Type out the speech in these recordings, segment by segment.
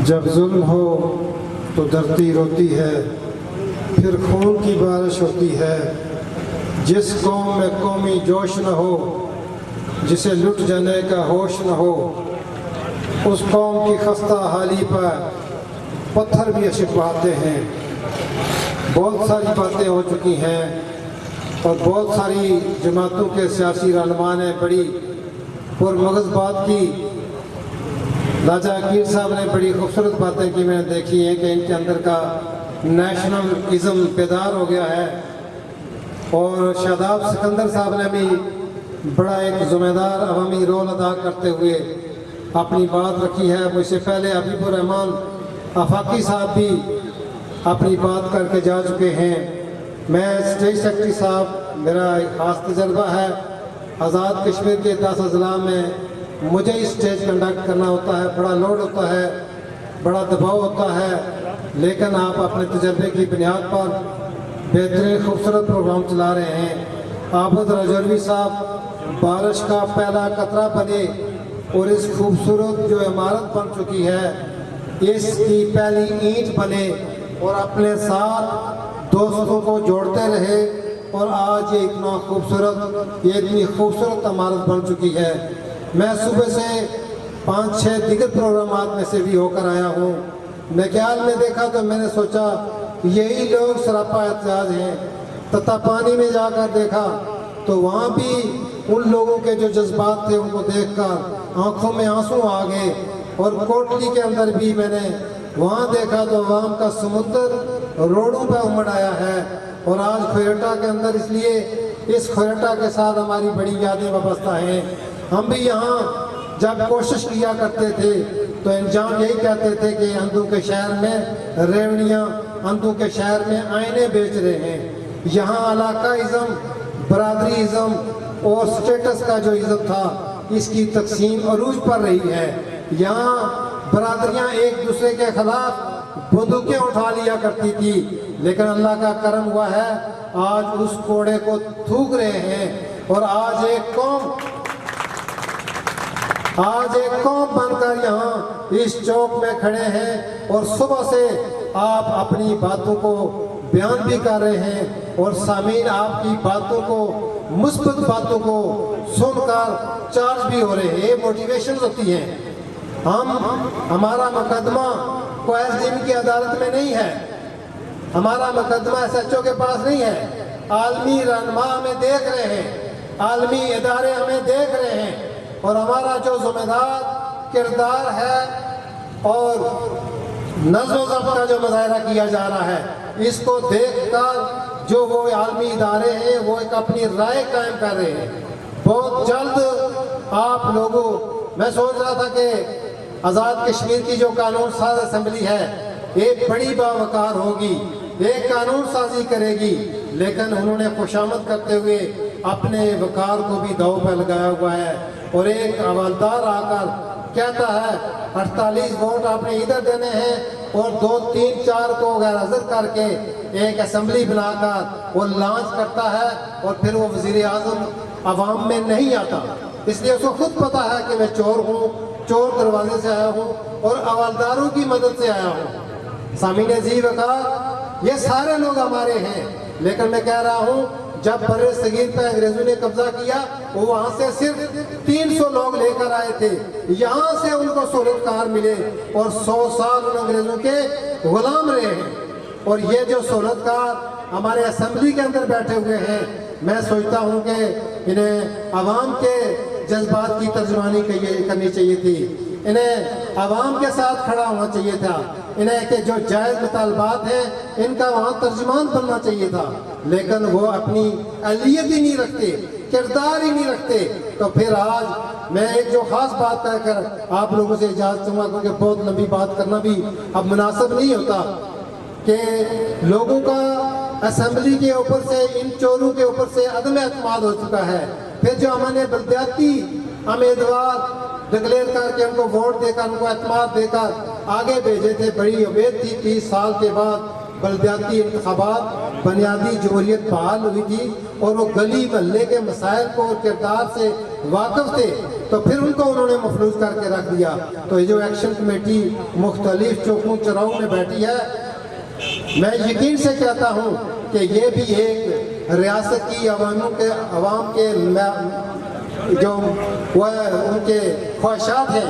جب ظلم ہو تو دھرتی روتی ہے، پھر خون کی بارش ہوتی ہے۔ جس قوم میں قومی جوش نہ ہو، جسے لٹ جانے کا ہوش نہ ہو، اس قوم کی خستہ حالی پر پتھر بھی اشک بہاتے ہیں۔ بہت ساری باتیں ہو چکی ہیں اور بہت ساری جماعتوں کے سیاسی رہنما نے بڑی پرمغز بات کی۔ راجہ عقیل صاحب نے بڑی خوبصورت باتیں کی، میں نے دیکھی ہیں کہ ان کے اندر کا نیشنلزم بیدار ہو گیا ہے، اور شاداب سکندر صاحب نے بھی بڑا ایک ذمہ دار عوامی رول ادا کرتے ہوئے اپنی بات رکھی ہے۔ مجھ سے پہلے حبیب الرحمان آفاقی صاحب بھی اپنی بات کر کے جا چکے ہیں۔ میں اسٹیج سیکرٹری صاحب، میرا ایک خاص تجربہ ہے، آزاد کشمیر کے 10 اضلاع میں مجھے اسٹیج کنڈکٹ کرنا ہوتا ہے، بڑا لوڈ ہوتا ہے، بڑا دباؤ ہوتا ہے، لیکن آپ اپنے تجربے کی بنیاد پر بہترین خوبصورت پروگرام چلا رہے ہیں۔ عابد راجوروی صاحب بارش کا پہلا قطرہ بنے اور اس خوبصورت جو عمارت بن چکی ہے اس کی پہلی اینٹ بنے اور اپنے ساتھ دوستوں کو جوڑتے رہے، اور آج یہ اتنا خوبصورت، یہ اتنی خوبصورت عمارت بن چکی ہے۔ میں صبح سے 5-6 دیگر پروگرامات میں سے بھی ہو کر آیا ہوں۔ میں خیال میں دیکھا تو میں نے سوچا یہی لوگ سراپا احتجاج ہیں۔ تتا پانی میں جا کر دیکھا تو وہاں بھی ان لوگوں کے جو جذبات تھے ان کو دیکھ کر آنکھوں میں آنسو آ گئے، اور کوٹلی کے اندر بھی میں نے وہاں دیکھا تو عوام کا سمندر روڈوں پہ امڑ آیا ہے۔ اور آج کھوئٹہ کے اندر اس لیے اس کھوئٹہ کے ساتھ ہماری بڑی یادیں وابستہ ہیں۔ ہم بھی یہاں جب کوشش کیا کرتے تھے تو انجام یہی کہتے تھے کہ اندھوں کے شہر میں ریوڑیاں، اندھوں کے شہر میں آئینے بیچ رہے ہیں۔ یہاں علاقہ ازم، برادری ازم اور سٹیٹس کا جو ازم تھا اس کی تقسیم عروج پر رہی ہے۔ یہاں برادریاں ایک دوسرے کے خلاف بندوقیں اٹھا لیا کرتی تھی، لیکن اللہ کا کرم ہوا ہے آج اس کوڑے کو تھوک رہے ہیں، اور آج ایک قوم بن کر یہاں اس چوک میں کھڑے ہیں، اور صبح سے آپ اپنی باتوں کو بیان بھی کر رہے ہیں، اور سامعین آپ کی باتوں کو، مثبت باتوں کو سن کر چارج بھی ہو رہے ہیں۔ یہ موٹیویشن ہوتی ہیں۔ ہمارا مقدمہ کو ایس ڈی ایم کی عدالت میں نہیں ہے، ہمارا مقدمہ ایس ایچ او کے پاس نہیں ہے۔ عالمی رہنما ہمیں دیکھ رہے ہیں، عالمی ادارے ہمیں دیکھ رہے ہیں، اور ہمارا جو ذمہ دار کردار ہے اور نظم و ضبط کا جو مظاہرہ کیا جا رہا ہے، اس کو دیکھ کر جو وہ عالمی ادارے ہیں وہ ایک اپنی رائے قائم کر رہے ہیں۔ بہت جلد آپ لوگوں، میں سوچ رہا تھا کہ آزاد کشمیر کی جو قانون ساز اسمبلی ہے ایک بڑی باوقار ہوگی، ایک قانون سازی کرے گی، لیکن انہوں نے خوشامد کرتے ہوئے اپنے وقار کو بھی داؤ پہ لگایا ہوا ہے، اور ایک حوالدار آ کر کہتا ہے 48 ووٹ آپ نے ادھر دینے ہیں، اور 2, 3, 4 کو غیر حاضر کر کے ایک اسمبلی بنا کر وہ لانچ کرتا ہے، اور پھر وہ وزیر اعظم عوام میں نہیں آتا۔ اس لیے اس کو خود پتا ہے کہ میں چور ہوں، چور دروازے سے آیا ہوں اور حوالداروں کی مدد سے آیا ہوں۔ سامعین ذی وقار، یہ سارے لوگ ہمارے ہیں، لیکن میں کہہ رہا ہوں جب بر صغیر پہ انگریزوں نے قبضہ کیا وہ وہاں سے صرف 300 لوگ لے کر آئے تھے، یہاں سے ان کو سہولت کار ملے، اور 100 سال ان انگریزوں کے غلام رہے ہیں۔ اور یہ جو سہولت کار ہمارے اسمبلی کے اندر بیٹھے ہوئے ہیں، میں سوچتا ہوں کہ انہیں عوام کے جذبات کی ترجمانی کرنی چاہیے تھی، انہیں عوام کے ساتھ کھڑا ہونا چاہیے تھا، انہیں کہ جو جائز مطالبات ہیں ان کا وہاں ترجمان بننا چاہیے تھا، لیکن وہ اپنی اہلیت ہی نہیں رکھتے، کردار ہی نہیں رکھتے۔ تو پھر آج میں ایک جو خاص بات کہہ کر آپ لوگوں سے اجازت چاہوں گا، کیونکہ بہت لمبی بات کرنا بھی اب مناسب نہیں ہوتا، کہ لوگوں کا اسمبلی کے اوپر سے، ان چوروں کے اوپر سے عدم اعتماد ہو چکا ہے۔ پھر جو ہم نے بلدیاتی امیدوار ڈکلیئر کر کے ان کو ووٹ دے کر، ان کو اعتماد دے کر آگے بھیجے تھے، بڑی امید تھی 30 سال کے بعد بلدیاتی انتخابات، بنیادی جمہوریت بحال ہوئی تھی، اور وہ گلی محلے کے مسائل کو اور کردار سے واقف تھے، تو پھر ان کو انہوں نے مفلوج کر کے رکھ دیا۔ تو یہ جو ایکشن کمیٹی مختلف چوکوں چراہوں میں بیٹھی ہے، میں یقین سے کہتا ہوں کہ یہ بھی ایک ریاست کی عوام کے جو ان کے خواہشات ہیں،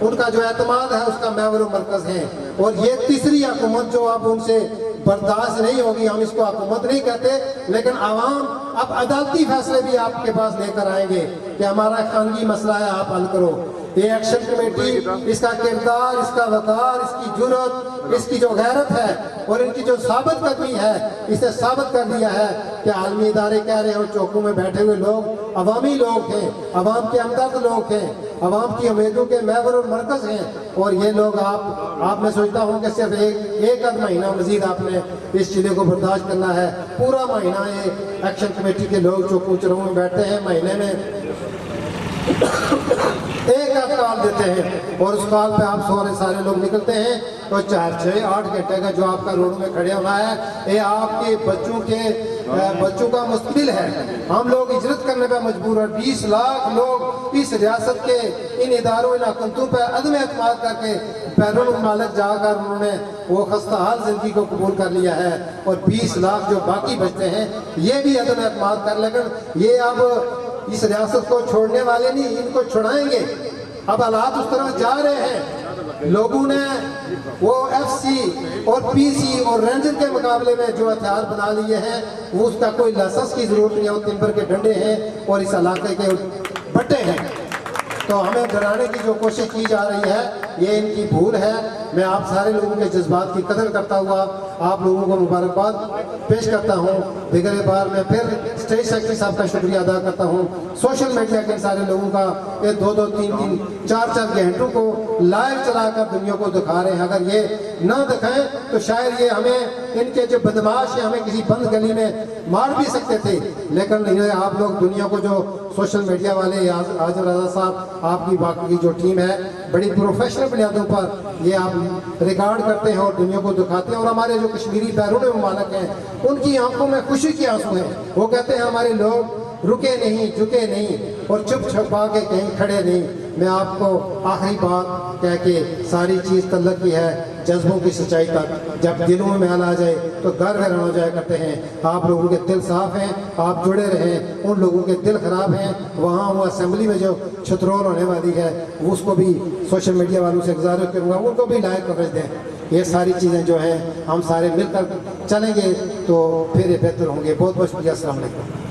ان کا جو اعتماد ہے، اس کا محور و مرکز ہے۔ اور یہ تیسری حکومت جو اب ان سے برداشت نہیں ہوگی، ہم اس کو حکومت نہیں کہتے، لیکن عوام اب عدالتی فیصلے بھی آپ کے پاس لے کر آئیں گے کہ ہمارا خانگی مسئلہ ہے، آپ حل کرو۔ یہ ایکشن کمیٹی، اس کا کردار، اس کا وقار، اس کی جرأت، اس کی جو غیرت ہے اور ان کی جو ثابت قدمی ہے، اسے ثابت کر دیا ہے کہ عالمی ادارے کہہ رہے ہیں اور چوکوں میں بیٹھے ہوئے لوگ عوامی لوگ ہیں، عوام کے ہمدرد لوگ ہیں، عوام کی امیدوں کے محور اور مرکز ہیں۔ اور یہ لوگ آپ میں سوچتا ہوں کہ صرف ایک آدھ مہینہ مزید آپ نے اس چیزیں کو برداشت کرنا ہے۔ پورا مہینہ یہ ایکشن کمیٹی کے لوگ چوکوں چراہوں میں بیٹھتے ہیں، مہینے میں ایک آدھ کال دیتے ہیں اور اس کال پہ آپ سارے لوگ نکلتے ہیں، تو 4-6-8 گھنٹے کا جو آپ کا روڈ میں کھڑے ہونا ہے، یہ آپ کے بچوں کا مستقبل ہے۔ ہم لوگ ہجرت کرنے پہ مجبور ہیں۔ 20 لاکھ لوگ اس ریاست کے ان اداروں، ان حکومتوں پہ عدم اعتماد کر کے بیرون ممالک جا کر انہوں نے وہ خستہ حال زندگی کو قبول کر لیا ہے، اور 20 لاکھ جو باقی بچتے ہیں یہ بھی عدم اعتماد کر، لیکن یہ اب اس ریاست کو چھوڑنے والے نہیں، ان کو چھڑائیں گے۔ اب حالات اس طرح جا رہے ہیں، لوگوں نے وہ ایف سی اور پی سی اور رینجر کے مقابلے میں جو ہتھیار بنا لیے ہیں، وہ اس کا کوئی لائسنس کی ضرورت نہیں ہے، وہ تمبر کے ڈنڈے ہیں اور اس علاقے کے بٹے ہیں۔ تو ہمیں ڈرانے کی جو کوشش کی جا رہی ہے، یہ ان کی بھول ہے۔ میں آپ سارے لوگوں کے جذبات کی قدر کرتا ہوا آپ لوگوں کو مبارکباد پیش کرتا ہوں۔ دیگر بار میں پھر اسٹیج سیکرٹری صاحب کا شکریہ ادا کرتا ہوں، سوشل میڈیا کے سارے لوگوں کا، یہ 2-2, 3-3, 4-4 گھنٹوں کو لائیو چلا کر دنیا کو دکھا رہے ہیں۔ اگر یہ نہ دکھائیں تو شاید یہ ہمیں، ان کے جو بدماش ہیں، ہمیں کسی بند گلی میں مار بھی سکتے تھے، لیکن آپ لوگ دنیا کو جو سوشل میڈیا والے، اعظم رضا صاحب، آپ کی باقی کی جو ٹیم ہے، بڑی پروفیشنل بنیادوں پر یہ آپ ریکارڈ کرتے ہیں اور دنیا کو دکھاتے ہیں۔ اور ہمارے جو کشمیری بیرون ممالک ہیں، ان کی آنکھوں میں خوشی کے آنسو ہیں۔ وہ کہتے ہیں ہمارے لوگ رکے نہیں، جھکے نہیں اور چپ چھپا کے کہیں کھڑے نہیں۔ میں آپ کو آخری بات کہہ کے ساری چیز تعلق کی ہے جذبوں کی سچائی تک۔ جب دلوں میں محل آ جائے تو گھر ویران ہو جایا کرتے ہیں۔ آپ لوگوں کے دل صاف ہیں، آپ جڑے رہیں۔ ان لوگوں کے دل خراب ہیں، وہاں وہ اسمبلی میں جو چھترول ہونے والی ہے، اس کو بھی سوشل میڈیا والوں سے گزارش کروں گا، ان کو بھی لائق کوریج دیں۔ یہ ساری چیزیں جو ہیں ہم سارے مل کر چلیں گے تو پھر یہ بہتر ہوں گے۔ بہت بہت شکریہ، السلام علیکم۔